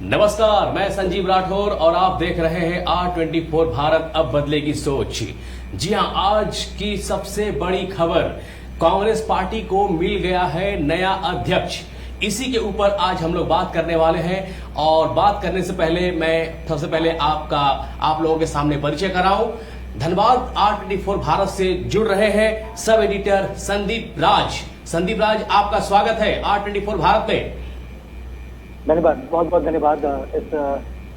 नमस्कार, मैं संजीव राठौर और आप देख रहे हैं R24 भारत अब बदलेगी सोच। जी हां, आज की सबसे बड़ी खबर, कांग्रेस पार्टी को मिल गया है नया अध्यक्ष। इसी के ऊपर आज हम लोग बात करने वाले हैं और बात करने से पहले मैं सबसे पहले आप लोगों के सामने परिचय कराऊं। धन्यवाद, R24 भारत से जुड़ रहे हैं सब एडिटर संदीप राज। संदीप राज, आपका स्वागत है R24 भारत में। धन्यवाद, बहुत बहुत धन्यवाद इस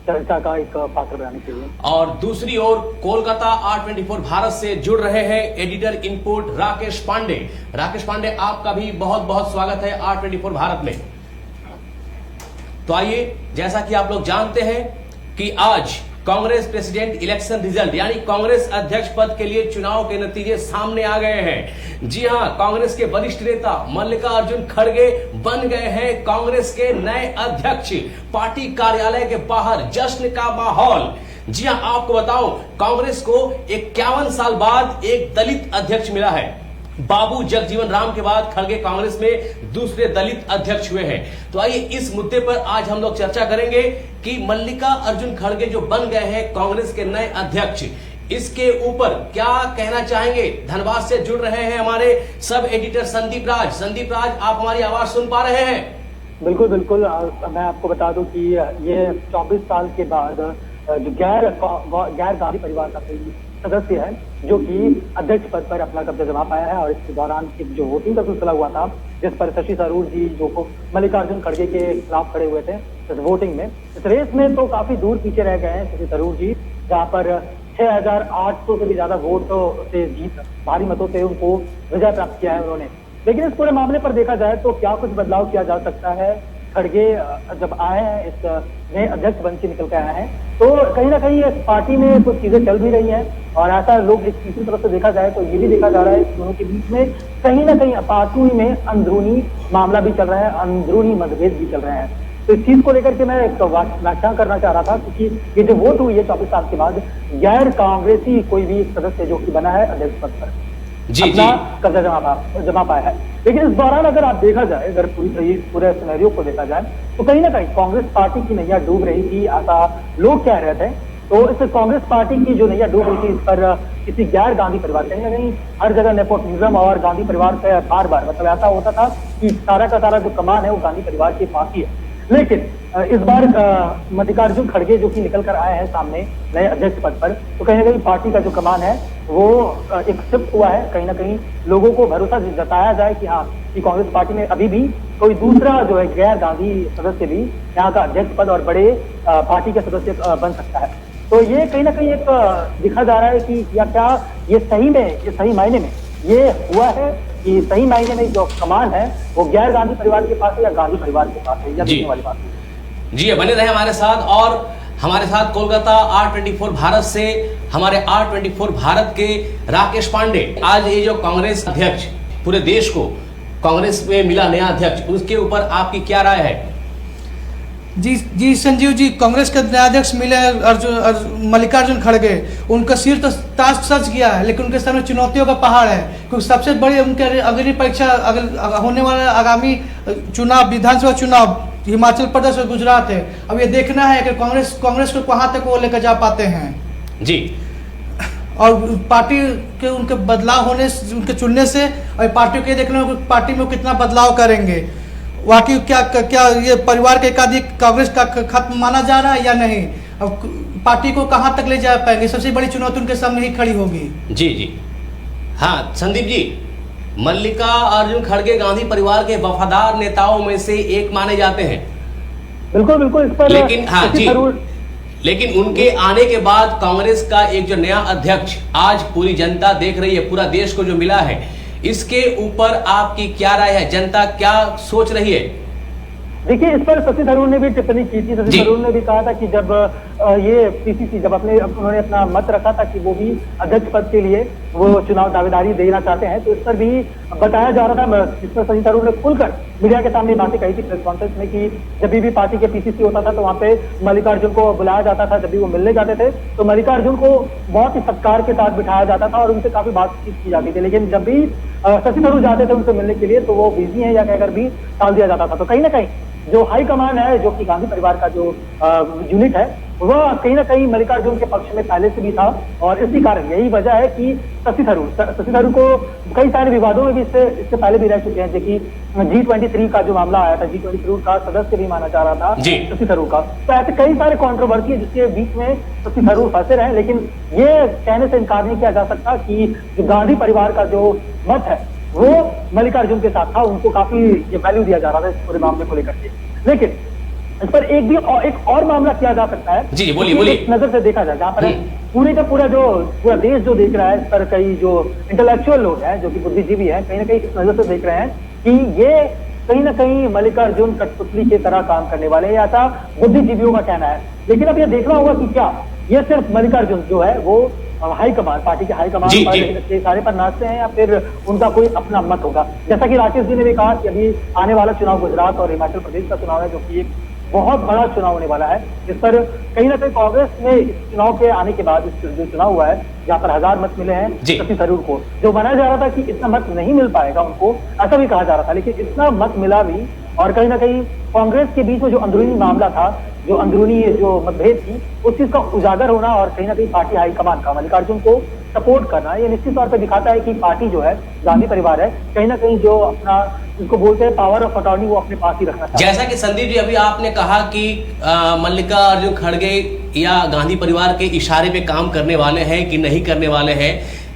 चर्चा का एक पात्र बनाने के लिए। और दूसरी ओर कोलकाता R24 भारत से जुड़ रहे हैं एडिटर इनपुट राकेश पांडे। राकेश पांडे, आपका भी बहुत बहुत स्वागत है R24 भारत में। तो आइए, जैसा कि आप लोग जानते हैं कि आज कांग्रेस प्रेसिडेंट इलेक्शन रिजल्ट यानी कांग्रेस अध्यक्ष पद के लिए चुनाव के नतीजे सामने आ गए हैं। जी हां, कांग्रेस के वरिष्ठ नेता मल्लिकार्जुन खड़गे बन गए हैं कांग्रेस के नए अध्यक्ष। पार्टी कार्यालय के बाहर जश्न का माहौल। जी हां, आपको बताऊं, कांग्रेस को 51 साल बाद एक दलित अध्यक्ष मिला है। बाबू जगजीवन राम के बाद खड़गे कांग्रेस में दूसरे दलित अध्यक्ष हुए हैं। तो आइए, इस मुद्दे पर आज हम लोग चर्चा करेंगे कि मल्लिकार्जुन खड़गे जो बन गए हैं कांग्रेस के नए अध्यक्ष, इसके ऊपर क्या कहना चाहेंगे। धनबाद से जुड़ रहे हैं हमारे सब एडिटर संदीप राज। संदीप राज, आप हमारी आवाज सुन पा रहे हैं? बिल्कुल बिल्कुल। मैं आपको बता दूं कि ये 24 साल के बाद जो गैर गांधी परिवार का कोई सदस्य है जो कि अध्यक्ष पद पर अपना कब्जा जमा पाया है। और इसके दौरान जो वोटिंग का सिलसिला हुआ था, जिस पर शशि थरूर जी जो मल्लिकार्जुन खड़गे के खिलाफ खड़े हुए थे इस वोटिंग में, इस रेस में तो काफी दूर पीछे रह गए हैं शशि थरूर जी, जहाँ पर 6,800 से भी ज्यादा वोटों से जीत, भारी मतों से उनको विजय प्राप्त किया है उन्होंने। लेकिन इस पूरे मामले पर देखा जाए तो क्या कुछ बदलाव किया जा सकता है। खड़गे जब आए हैं, इस नए अध्यक्ष बन के निकल के आए हैं, तो कहीं ना कहीं इस पार्टी में कुछ चीजें चल भी रही हैं। और ऐसा लोग दूसरी तरफ से देखा जाए तो ये भी देखा जा रहा है कि दोनों के बीच में कहीं ना कहीं पार्टी में अंदरूनी मामला भी चल रहा है, अंदरूनी मतभेद भी चल रहे हैं। तो इस चीज को लेकर के मैं एक व्याख्या करना चाह रहा था, क्योंकि ये जो वोट हुई है 24 साल के बाद, गैर कांग्रेसी कोई भी सदस्य जो कि बना है अध्यक्ष पद पर अपना कब्जा जमा पाया है। लेकिन इस दौरान अगर आप देखा जाए, अगर पूरे सिनेरियो को देखा जाए, तो कहीं ना कहीं कांग्रेस पार्टी की नैया डूब रही थी, ऐसा लोग कह रहे थे। तो इस कांग्रेस पार्टी की जो नैया डूब रही थी, इस पर किसी गैर गांधी परिवार, कहीं ना कहीं हर जगह नेपोटिज्म और गांधी परिवार से बार बार मतलब ऐसा होता था कि सारा का सारा जो कमान है वो गांधी परिवार के पास ही है। लेकिन इस बार मल्लिकार्जुन खड़गे जो कि निकल कर आए हैं सामने नए अध्यक्ष पद पर, तो कहीं ना कहीं पार्टी का जो कमान है वो एक शिफ्ट हुआ है। कहीं ना कहीं लोगों को भरोसा जताया जाए कि हाँ, कि कांग्रेस पार्टी में अभी भी कोई दूसरा जो है गैर गांधी सदस्य भी यहाँ का अध्यक्ष पद और बड़े पार्टी के सदस्य बन सकता है। तो ये कहीं ना कहीं एक दिखा जा रहा है कि या क्या ये सही मायने में ये हुआ है कि सही मायने में जो कमान है वो गैर गांधी परिवार के पास है या गांधी परिवार के पास है, या देखने वाली बात है। जी, बने रहे हमारे साथ। और हमारे साथ कोलकाता R24 भारत से हमारे R24 भारत के राकेश पांडे। आज ये जो कांग्रेस अध्यक्ष, पूरे देश को कांग्रेस में मिला नया अध्यक्ष, उसके ऊपर आपकी क्या राय है? जी संजीव जी, कांग्रेस के न्यायाध्यक्ष मिले मल्लिकार्जुन खड़गे, उनका सिर तो ताज सज गया है, लेकिन उनके सामने चुनौतियों का पहाड़ है। क्योंकि सबसे बड़ी उनके अग्नि परीक्षा अगर होने वाला आगामी चुनाव, विधानसभा चुनाव हिमाचल प्रदेश और गुजरात है। अब ये देखना है कि कांग्रेस को कहाँ तक वो लेकर जा पाते हैं। जी, और पार्टी के उनके बदलाव होने, उनके चुनने से, और पार्टी के देखना पार्टी में कितना बदलाव करेंगे। वाकई क्या ये परिवार के एकाधिक कांग्रेस का खत्म माना जा रहा है या नहीं? अब पार्टी को कहां तक ले जा पाएंगे, सबसे बड़ी चुनौती उनके सामने ही खड़ी होगी। जी जी हाँ संदीप जी, मल्लिकार्जुन खड़गे गांधी परिवार के वफादार नेताओं में से एक माने जाते हैं। बिल्कुल बिल्कुल। इस पर लेकिन हाँ जी, लेकिन उनके आने के बाद कांग्रेस का एक जो नया अध्यक्ष आज पूरी जनता देख रही है, पूरा देश को जो मिला है, इसके ऊपर आपकी क्या राय है? जनता क्या सोच रही है? देखिए, इस पर शशि थरूर ने भी टिप्पणी की थी। शशि थरूर ने भी कहा था कि जब ये पीसीसी जब उन्होंने अपना मत रखा था कि वो भी अध्यक्ष पद के लिए वो चुनाव दावेदारी देना चाहते हैं, तो इस पर भी बताया जा रहा था, जिस पर शशि थरूर ने खुलकर मीडिया के सामने बातें कही थी प्रेस कॉन्फ्रेंस में कि जब भी पार्टी के पीसीसी होता था तो वहाँ पे मल्लिकार्जुन को बुलाया जाता था। जब भी वो मिलने जाते थे तो मल्लिकार्जुन को बहुत ही सत्कार के साथ बिठाया जाता था और उनसे काफी बातचीत की जाती थी। लेकिन जब भी शशि थरूर जाते थे उनसे मिलने के लिए तो वो बिजी है या कहकर भी टाल दिया जाता था। तो कहीं ना कहीं जो हाईकमान है, जो कि गांधी परिवार का जो यूनिट है, वह कहीं ना कहीं मल्लिकार्जुन के पक्ष में पहले से भी था और इसी कारण यही वजह है कि शशि थरूर को कई सारे विवादों में भी इससे पहले भी रह चुके हैं। जैसे G23 का जो मामला आया था, G23 का सदस्य भी माना जा रहा था शशि थरूर का। तो ऐसे कई सारे कंट्रोवर्सी है जिसके बीच में शशि थरूर फंसे रहे। लेकिन ये कहने से इनकार नहीं किया जा सकता कि जो गांधी परिवार का जो मत है वो मल्लिकार्जुन के साथ था, उनको काफी ये वैल्यू दिया जा रहा था इस पूरे मामले को लेकर के। लेकिन इस पर एक और मामला किया जा सकता है। जी बोलिए। एक नजर से देखा जाए, जहाँ पर पूरा देश जो देख रहा है, इस पर कई जो इंटेलेक्चुअल लोग हैं, जो कि बुद्धिजीवी हैं, कहीं ना कहीं इस नजर से देख रहे हैं कि ये कहीं ना कहीं मल्लिकार्जुन कठपुतली की तरह काम करने वाले हैं, ऐसा बुद्धिजीवियों का कहना है। लेकिन अब ये देखना होगा कि क्या ये सिर्फ मल्लिकार्जुन जो है वो हाईकमान, पार्टी के हाईकमान पर सारे पर नाचते हैं या फिर उनका कोई अपना मत होगा। जैसा कि राकेश जी ने भी कहा कि अभी आने वाला चुनाव गुजरात और हिमाचल प्रदेश का चुनाव है, जो कि एक बहुत बड़ा चुनाव होने वाला है। इस पर कहीं ना कहीं कांग्रेस ने इस चुनाव के आने के बाद, इस जो चुनाव हुआ है जहाँ पर 1000 मत मिले हैं शशि थरूर को, जो माना जा रहा था कि इतना मत नहीं मिल पाएगा उनको, ऐसा भी कहा जा रहा था, लेकिन इतना मत मिला भी। और कहीं ना कहीं कांग्रेस के बीच में जो अंदरूनी मामला था, जो अंदरूनी जो मतभेद थी, उस चीज का उजागर होना और कहीं ना कहीं पार्टी हाईकमान का मल्लिकार्जुन को सपोर्ट करना, ये निश्चित तौर पर दिखाता है कि पार्टी जो है, गांधी परिवार है, कहीं ना कहीं जो अपना जिसको बोलते हैं पावर ऑफ अटॉर्नी, वो अपने पास ही रखना चाहता है। जैसा कि संदीप जी अभी आपने कहा कि मल्लिकार्जुन खड़गे या गांधी परिवार के इशारे पे काम करने वाले हैं कि नहीं करने वाले हैं,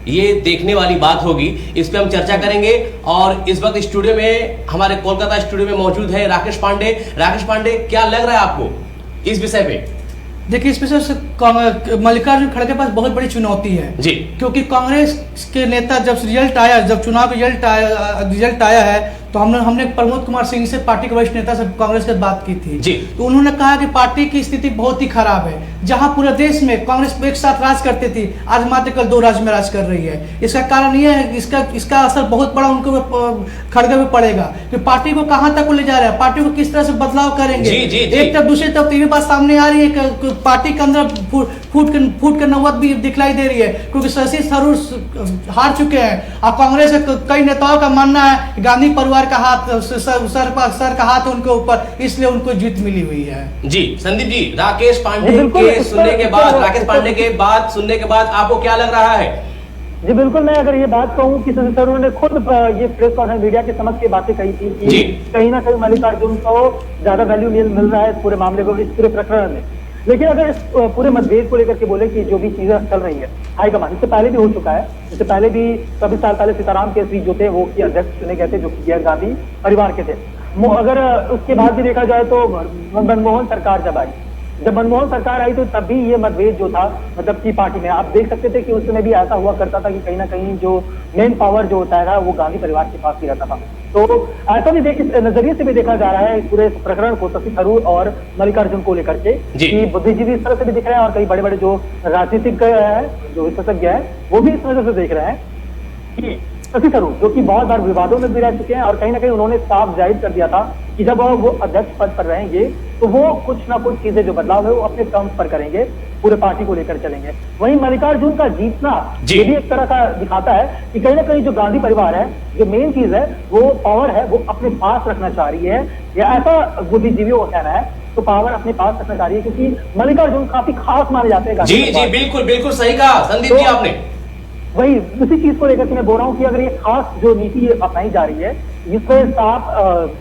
ये देखने वाली बात होगी। इस पे हम चर्चा करेंगे। और इस वक्त स्टूडियो में, हमारे कोलकाता स्टूडियो में मौजूद है राकेश पांडे। राकेश पांडे, क्या लग रहा है आपको इस विषय पे? देखिए, इस विषय से मल्लिकार्जुन खड़गे के पास बहुत बड़ी चुनौती है जी, क्योंकि कांग्रेस के नेता जब चुनाव का रिजल्ट आया है तो हमने प्रमोद कुमार सिंह से, पार्टी के वरिष्ठ नेता से कांग्रेस के बात की थी जी। तो उन्होंने कहा कि पार्टी की स्थिति बहुत ही खराब है। जहां पूरे देश में कांग्रेस एक साथ राज करती थी, आज मात्र कल 2 राज्य में राज कर रही है। इसका कारण यह है, इसका असर बहुत बड़ा उनको खड़गे पे पड़ेगा कि पार्टी को कहां तक ले जा रहा है, पार्टी को किस तरह से बदलाव करेंगे। एक तरफ, दूसरी तरफ ये बात सामने आ रही है कि पार्टी के अंदर फूट के नौबत भी दिखलाई दे रही है, क्योंकि शशि थरूर हार चुके हैं और कांग्रेस के कई नेताओं का मानना है गांधी परिवार का हाथ, सर का हाथ उनके ऊपर, इसलिए उनको जीत मिली हुई है। जी संदीप जी, राकेश पांडे के सुनने के बाद आपको क्या लग रहा है? जी बिल्कुल, मैं अगर ये बात कहूँ कि शशि थरूर ने खुद ये प्रेस कॉन्फ्रेंस मीडिया के समक्ष ये बातें कही थी कि कहीं ना कहीं मल्लिकार्जुन को ज्यादा वैल्यू मिल रहा है इस पूरे मामले को, इस पूरे प्रकरण में। लेकिन अगर इस पूरे मतभेद को लेकर के बोले कि जो भी चीजें चल रही है हाईकमान, इससे पहले भी हो चुका है, इससे पहले भी 24 साल पहले सीताराम केसरी जो थे वो की अध्यक्ष चुने गए थे, जो कि गैर गांधी परिवार के थे। अगर उसके बाद भी देखा जाए तो मनमोहन सरकार जब मनमोहन सरकार आई तो तब भी ये मतभेद जो था, मतलब की पार्टी में आप देख सकते थे कि उस समय भी ऐसा हुआ करता था कि कहीं ना कहीं जो मेन पावर जो होता है वो गांधी परिवार के पास ही रहता था। तो ऐसा भी इस नजरिए से भी देखा जा रहा है पूरे प्रकरण को शशि थरूर और मल्लिकार्जुन को लेकर के, कि बुद्धिजीवी इस तरह से भी दिख रहे हैं और कई बड़े बड़े जो राजनीतिक है, जो विशेषज्ञ है, वो भी इस नजर से देख रहे हैं कि शशि थरूर, जो कि बहुत बार विवादों में भी रह चुके हैं और कहीं ना कहीं उन्होंने साफ जाहिर कर दिया था कि जब वो अध्यक्ष पद पर रहेंगे तो वो कुछ ना कुछ चीजें जो बदलाव है वो अपने टर्म्स पर करेंगे, पूरे पार्टी को लेकर चलेंगे। वहीं मल्लिकार्जुन का जीतना ये भी एक तरह का दिखाता है कि कहीं ना कहीं जो गांधी परिवार है, जो मेन चीज है, वो पावर है, वो अपने पास रखना चाह रही है, या ऐसा बुद्धिजीवियों का कहना है। तो पावर अपने पास रखना चाह रही है क्योंकि मल्लिकार्जुन काफी खास माने जाते हैं। जी जी बिल्कुल सही कहा संदीप जी आपने। वही उसी चीज को लेकर के मैं बोल रहा हूँ कि अगर ये खास जो नीति अपनाई जा रही है, इससे साफ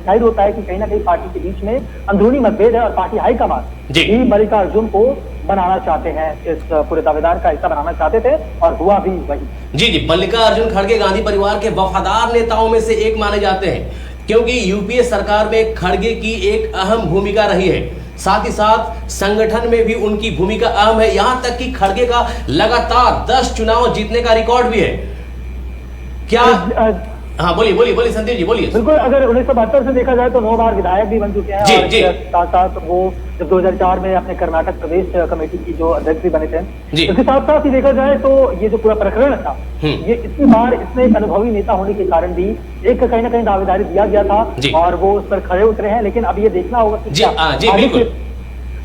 जाहिर होता है कि कहीं ना कहीं पार्टी के बीच में अंदरूनी मतभेद है और पार्टी हाईकमान ही मल्लिकार्जुन को बनाना चाहते हैं, इस पूरे दावेदार का हिस्सा बनाना चाहते थे और हुआ भी वही। जी मल्लिकार्जुन खड़गे गांधी परिवार के वफादार नेताओं में से एक माने जाते हैं, क्योंकि यूपीए सरकार में खड़गे की एक अहम भूमिका रही है, साथ ही साथ संगठन में भी उनकी भूमिका अहम है। यहां तक कि खड़गे का लगातार 10 चुनाव जीतने का रिकॉर्ड भी है। क्या हाँ बोलिए संदीप जी बोलिए। बिल्कुल, अगर 1972 से देखा जाए तो 9 बार विधायक भी बन चुके हैं और साथ साथ वो जब 2004 में अपने कर्नाटक प्रदेश कमेटी की जो अध्यक्ष भी बने थे। जी। इसके साथ साथ ही देखा जाए तो ये जो पूरा प्रकरण था, ये इतनी बार इसमें एक अनुभवी नेता होने के कारण भी एक कहीं ना कहीं दावेदारी दिया गया जी। था और वो उस पर खड़े उतरे हैं। लेकिन अब ये देखना होगा कि जी, क्या जी, बिल्कुल।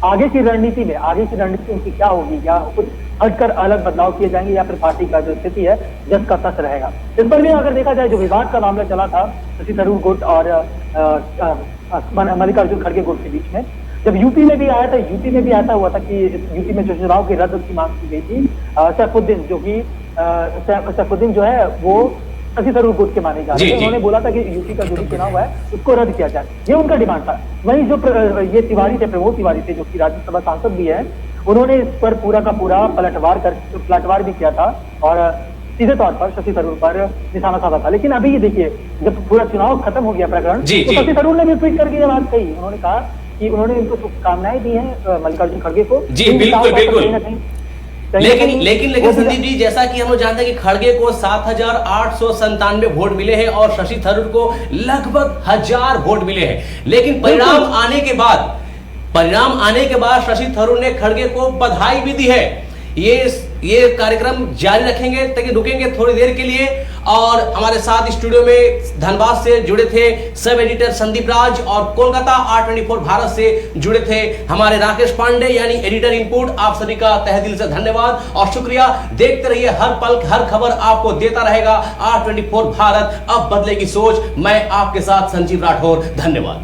आगे की रणनीति उनकी क्या होगी, क्या कुछ हटकर अलग बदलाव किए जाएंगे या फिर पार्टी का जो स्थिति है जस का तस रहेगा। इस पर भी अगर देखा जाए, जो विवाद का मामला चला था शशि थरूर गुट और मल्लिकार्जुन खड़गे गुट के बीच में, जब यूपी में भी आया था, यूपी में भी ऐसा हुआ था कि यूपी में जो चुनाव की रद्द की मांग की गई थी, सैफुद्दीन सैफुद्दीन जो है वो शशि थरूर गुट के माने जा रहे थे। उन्होंने बोला था कि यूपी का जो भी चुनाव है उसको रद्द किया जाए, ये उनका डिमांड था। वहीं जो ये तिवारी थे, प्रमोद तिवारी थे, जो कि राज्यसभा सांसद भी है, उन्होंने इस पर पूरा का पूरा पलटवार भी किया था और सीधे तौर पर शशि थरूर पर निशाना साधा था। लेकिन अभी ये देखिए, जब पूरा चुनाव खत्म हो गया प्रकरण, तो शशि थरूर ने भी ट्वीट करके ये बात कही। उन्होंने कहा कि उन्होंने उनको शुभकामनाएं दी हैं मल्लिकार्जुन खड़गे को। जी बिल्कुल। लेकिन संदीप जी, जैसा कि हम लोग जानते हैं कि खड़गे को 7,897 वोट मिले हैं और शशि थरूर को लगभग 1,000 वोट मिले हैं। लेकिन परिणाम आने के बाद शशि थरूर ने खड़गे को बधाई भी दी है। ये कार्यक्रम जारी रखेंगे, ताकि रुकेंगे थोड़ी देर के लिए। और हमारे साथ स्टूडियो में धनबाद से जुड़े थे सब एडिटर संदीप राज और कोलकाता R24 भारत से जुड़े थे हमारे राकेश पांडे यानी एडिटर इनपुट। आप सभी का तहे दिल से धन्यवाद और शुक्रिया। देखते रहिए, हर पल हर खबर आपको देता रहेगा R24 भारत। अब बदलेगी सोच। मैं आपके साथ संजीव राठौर, धन्यवाद।